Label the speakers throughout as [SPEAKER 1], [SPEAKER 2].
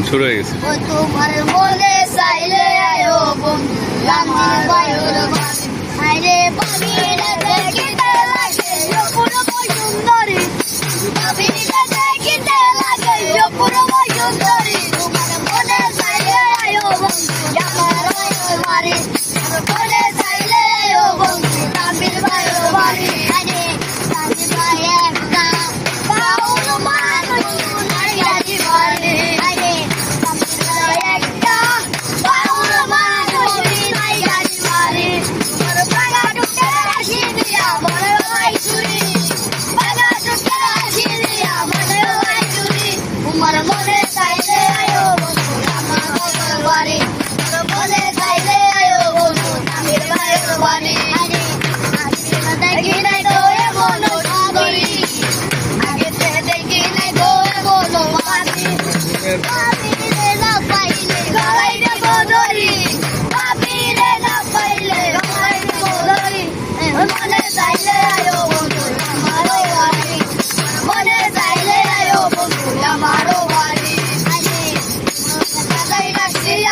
[SPEAKER 1] শুরু হয়ে গেছে।
[SPEAKER 2] ও তোমার মনে চাইলে আয়ো বন্ধু আমার বায়ুর বাড়ি আইরে পাবিলে দেখিতে লাগে অপূর্ব সুন্দরী পাবিলে দেখিতে লাগে অপূর্ব সুন্দরী তোমার মনে চাইলে আয়ো বন্ধু আমার বায়ুর বাড়ি মনে চাইলে আয়ো বন্ধু আমার বায়ুর বাড়ি আইরে আমি ভাই একটা বাউল মানুষ নাই গাড়ি বাড়ি আইরে মনে চাইলে আয়ো বন্ধু আমার বাবার বাড়ি মনে চাইলে আয়ো বন্ধু আমার বাবার বাড়ি আরে আগে দেখি নাই তো এমন সুন্দরী আগে দেখি নাই তো এমন মাটি পাবিলে না পাইলে গলাই দেব ধরি পাবিলে না পাইলে গলাই দেব ধরি মনে চাইলে আয়ো বন্ধু আমার বাড়ি মনে চাইলে আয়ো বন্ধু আমার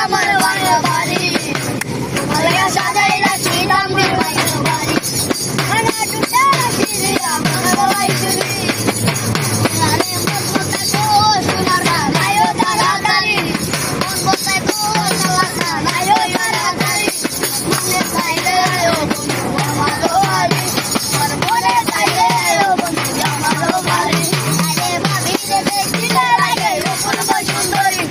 [SPEAKER 2] আমার বাড়ি সাজাই রাখি দামের বাইর বাড়ি খানা টুটে রাখি আমার বাবাই চুরি আরে মন কোথায় গো সোনার গায়ো তাড়াতাড়ি মন কোথায় গো সোনার গায়ো তাড়াতাড়ি মনে চাইলে আয়ো বন্ধু আমার বাড়ি মনে চাইলে আয়ো বন্ধু আমার বাড়ি আরে ভাবিলে দেখিতে লাগে অপূর্ব সুন্দরী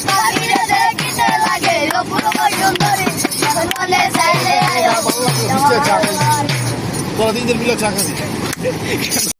[SPEAKER 2] ভাবিলে দেখিতে লাগে অপূর্ব সুন্দরী মনে চাইলে আয়ো বন্ধু আমার বাড়ি
[SPEAKER 3] তোরা 3 দিন মিলে চা খাবি।